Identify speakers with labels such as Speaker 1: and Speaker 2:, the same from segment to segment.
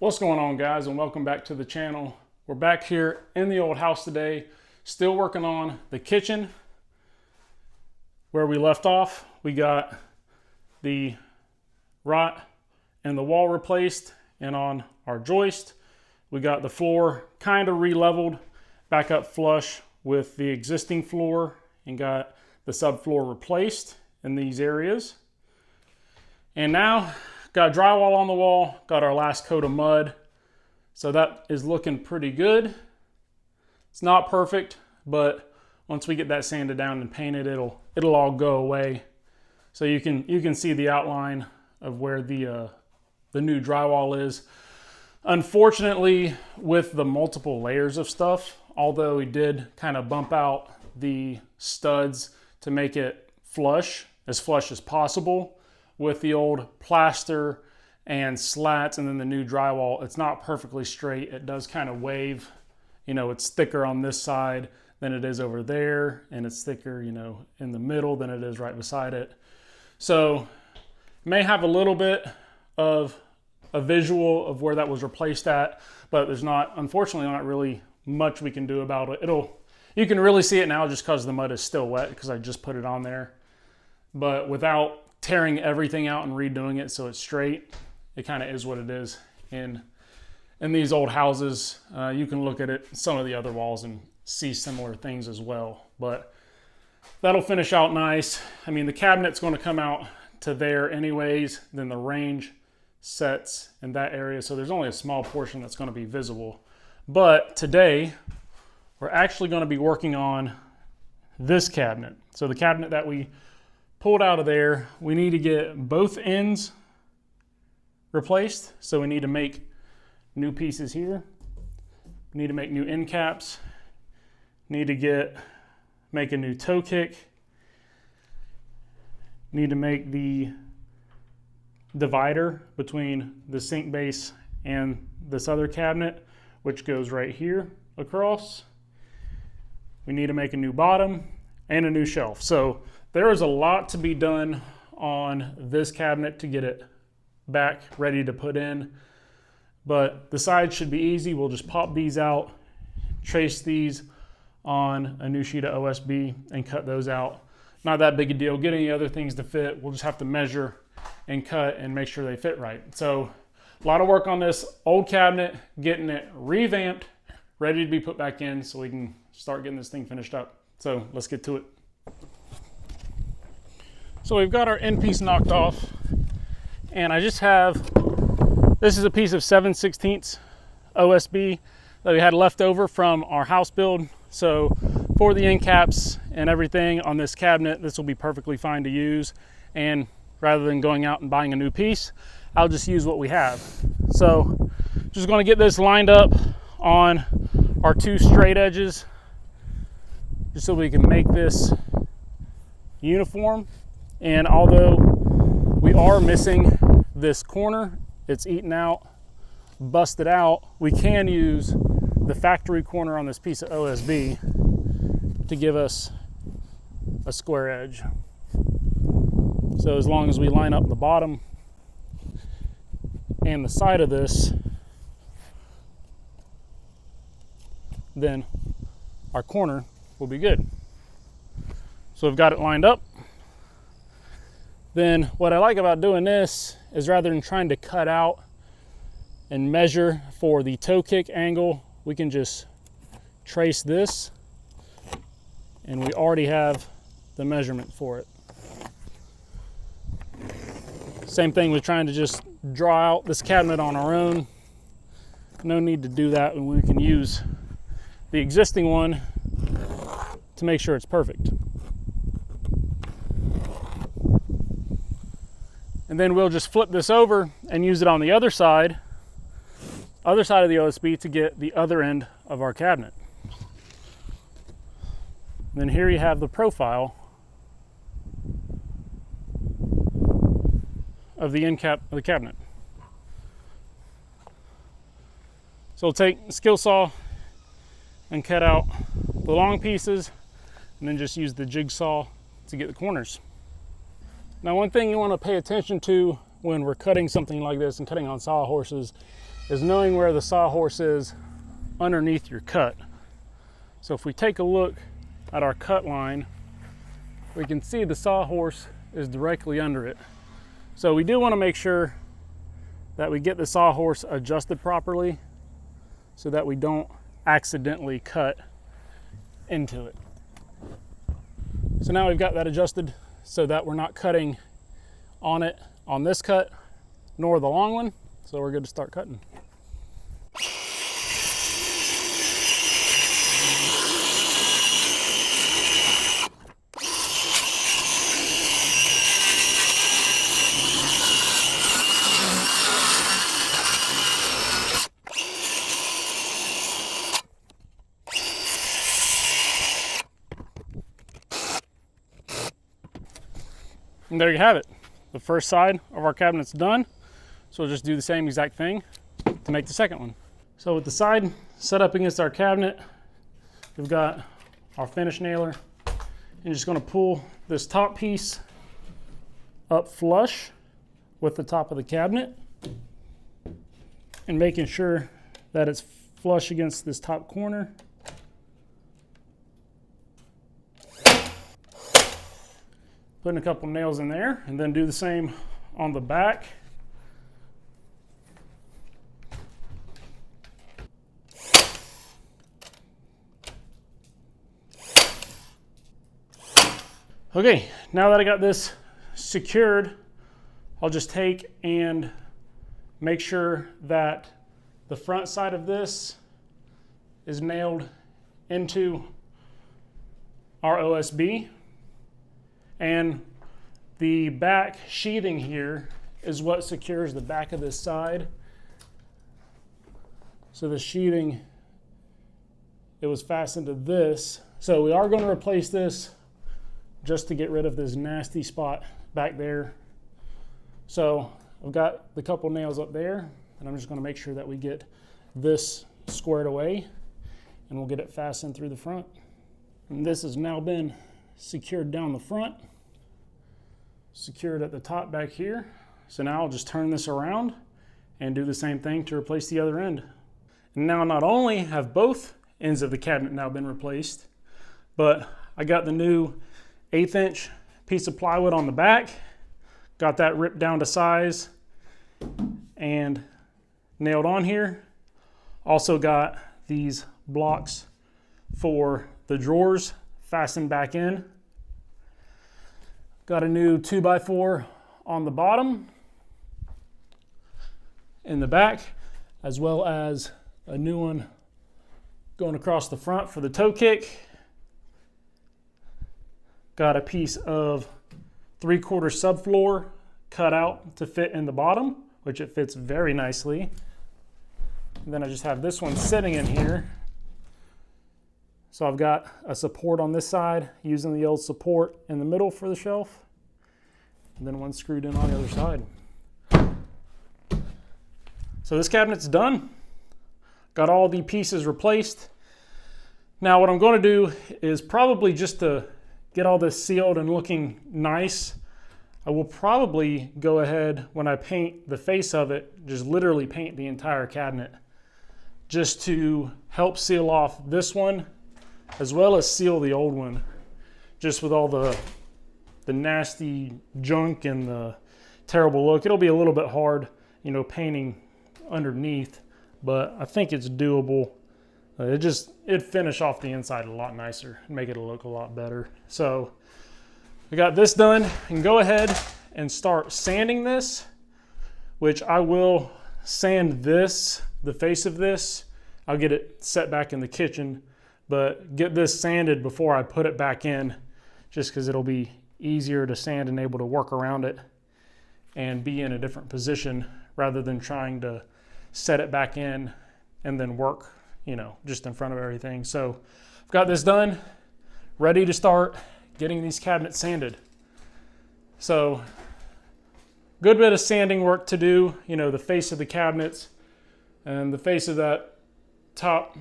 Speaker 1: What's going on, guys, and welcome back to the channel. We're back here in the old house today, still working on the kitchen. Where we left off, we got the rot and the wall replaced, and on our joist we got the floor kind of re-leveled back up flush with the existing floor, and got the subfloor replaced in these areas. And now got drywall on the wall, got our last coat of mud. So that is looking pretty good. It's not perfect, but once we get that sanded down and painted, it'll all go away. So you can see the outline of where the new drywall is. Unfortunately, with the multiple layers of stuff, although we did kind of bump out the studs to make it flush as possible, with the old plaster and slats and then the new drywall, it's not perfectly straight. It does kind of wave. You know, it's thicker on this side than it is over there, and it's thicker, you know, in the middle than it is right beside it. So may have a little bit of a visual of where that was replaced at, but there's unfortunately not really much we can do about it. You can really see it now just because the mud is still wet because I just put it on there. But without tearing everything out and redoing it so it's straight, it kind of is what it is. In these old houses, you can look at it, some of the other walls, and see similar things as well. But that'll finish out nice. I mean, the cabinet's going to come out to there anyways, then the range sets in that area, so there's only a small portion that's going to be visible. But today we're actually going to be working on this cabinet. So the cabinet that we pulled out of there, we need to get both ends replaced. So we need to make new pieces here. We need to make new end caps. Need to make a new toe kick. Need to make the divider between the sink base and this other cabinet, which goes right here across. We need to make a new bottom and a new shelf. So there is a lot to be done on this cabinet to get it back ready to put in, but the sides should be easy. We'll just pop these out, trace these on a new sheet of OSB, and cut those out. Not that big a deal. Get any other things to fit, we'll just have to measure and cut and make sure they fit right. So a lot of work on this old cabinet, getting it revamped, ready to be put back in so we can start getting this thing finished up. So let's get to it. So we've got our end piece knocked off, and I just have, this is a piece of 7/16 OSB that we had left over from our house build. So for the end caps and everything on this cabinet, this will be perfectly fine to use. And rather than going out and buying a new piece, I'll just use what we have. So just gonna get this lined up on our two straight edges, just so we can make this uniform. And although we are missing this corner, it's eaten out, busted out, we can use the factory corner on this piece of OSB to give us a square edge. So as long as we line up the bottom and the side of this, then our corner will be good. So we've got it lined up. Then what I like about doing this is, rather than trying to cut out and measure for the toe kick angle, we can just trace this, and we already have the measurement for it. Same thing with trying to just draw out this cabinet on our own. No need to do that when we can use the existing one to make sure it's perfect. And then we'll just flip this over and use it on the other side of the OSB to get the other end of our cabinet. And then here you have the profile of the end cap of the cabinet. So we'll take a skill saw and cut out the long pieces, and then just use the jigsaw to get the corners. Now, one thing you want to pay attention to when we're cutting something like this and cutting on sawhorses is knowing where the sawhorse is underneath your cut. So if we take a look at our cut line, we can see the sawhorse is directly under it. So we do want to make sure that we get the sawhorse adjusted properly so that we don't accidentally cut into it. So now we've got that adjusted so that we're not cutting on it on this cut, nor the long one. So we're good to start cutting. And there you have it. The first side of our cabinet's done. So we'll just do the same exact thing to make the second one. So with the side set up against our cabinet, we've got our finish nailer. And just gonna pull this top piece up flush with the top of the cabinet and making sure that it's flush against this top corner. Putting a couple nails in there, and then do the same on the back. Okay, now that I got this secured, I'll just take and make sure that the front side of this is nailed into our OSB. And the back sheathing here is what secures the back of this side. So the sheathing, it was fastened to this. So we are going to replace this just to get rid of this nasty spot back there. So I've got the couple nails up there, and I'm just going to make sure that we get this squared away, and we'll get it fastened through the front. And this has now been secured down the front, secured at the top back here. So now I'll just turn this around and do the same thing to replace the other end. And now not only have both ends of the cabinet now been replaced, but I got the new 1/8 inch piece of plywood on the back, got that ripped down to size and nailed on here. Also got these blocks for the drawers fastened back in. Got a new 2x4 on the bottom in the back, as well as a new one going across the front for the toe kick. Got a piece of 3/4 subfloor cut out to fit in the bottom, which it fits very nicely. And then I just have this one sitting in here. So I've got a support on this side using the old support in the middle for the shelf, and then one screwed in on the other side. So this cabinet's done. Got all the pieces replaced. Now what I'm going to do is probably just to get all this sealed and looking nice, I will probably go ahead when I paint the face of it, just literally paint the entire cabinet just to help seal off this one as well as seal the old one, just with all the nasty junk and the terrible look. It'll be a little bit hard, you know, painting underneath, but I think it's doable. It'd finish off the inside a lot nicer and make it look a lot better. So we got this done, and go ahead and start sanding this, which I will sand this, the face of this. I'll get it set back in the kitchen, but get this sanded before I put it back in, just because it'll be easier to sand and able to work around it and be in a different position rather than trying to set it back in and then work, you know, just in front of everything. So I've got this done, ready to start getting these cabinets sanded. So good bit of sanding work to do, you know, the face of the cabinets and the face of that top,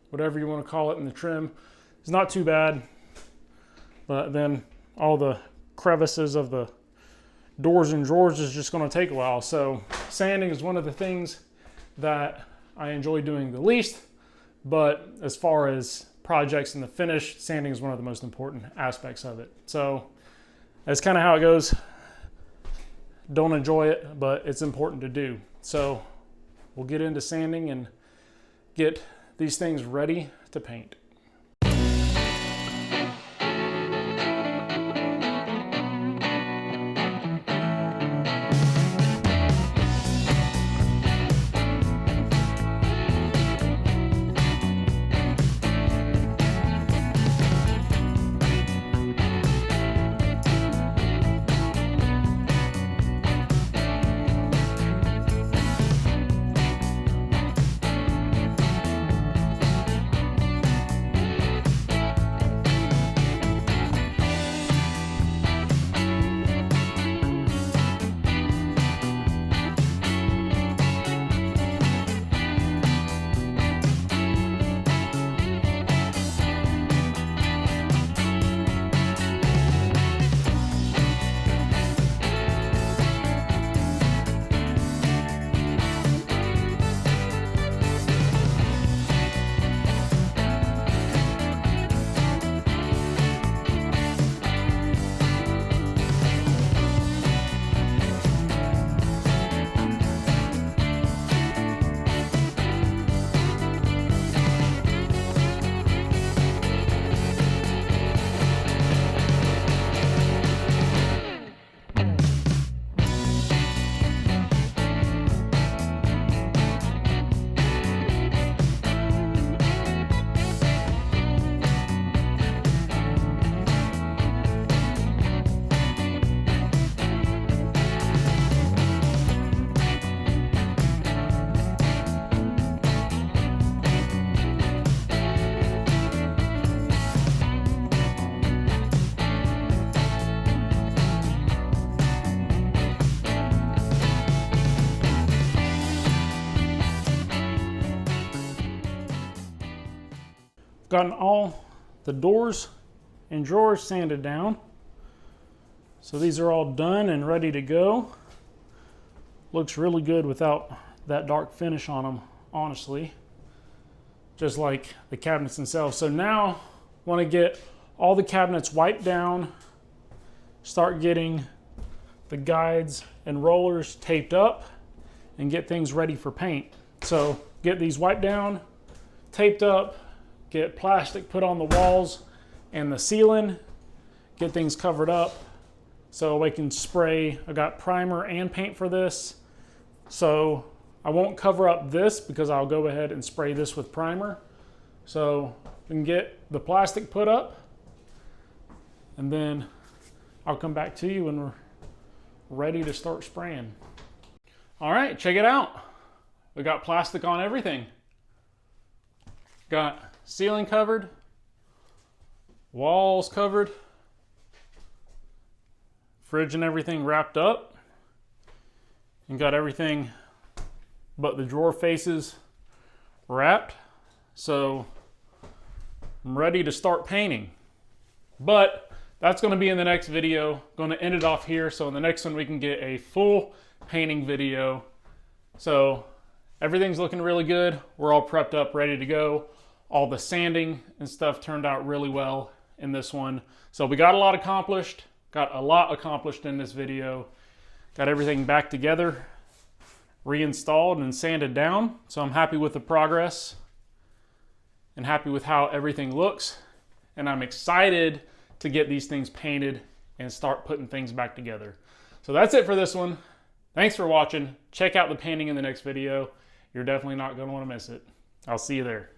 Speaker 1: whatever you want to call it, in the trim is not too bad. But then all the crevices of the doors and drawers is just going to take a while. So sanding is one of the things that I enjoy doing the least, but as far as projects and the finish, sanding is one of the most important aspects of it. So that's kind of how it goes. Don't enjoy it, but it's important to do. So we'll get into sanding and get these things ready to paint. Gotten all the doors and drawers sanded down. So these are all done and ready to go. Looks really good without that dark finish on them, honestly. Just like the cabinets themselves. So now want to get all the cabinets wiped down, start getting the guides and rollers taped up, and get things ready for paint. So get these wiped down, taped up, get plastic put on the walls and the ceiling, get things covered up so we can spray. I got primer and paint for this. So I won't cover up this because I'll go ahead and spray this with primer. So we can get the plastic put up and then I'll come back to you when we're ready to start spraying. All right, check it out. We got plastic on everything. Got ceiling covered, walls covered, fridge and everything wrapped up, and got everything but the drawer faces wrapped. So I'm ready to start painting. But that's going to be in the next video. Going to end it off here so in the next one we can get a full painting video. So everything's looking really good. We're all prepped up, ready to go. All the sanding and stuff turned out really well in this one. So we got a lot accomplished in this video. Got everything back together, reinstalled and sanded down. So I'm happy with the progress and happy with how everything looks. And I'm excited to get these things painted and start putting things back together. So that's it for this one. Thanks for watching. Check out the painting in the next video. You're definitely not going to want to miss it. I'll see you there.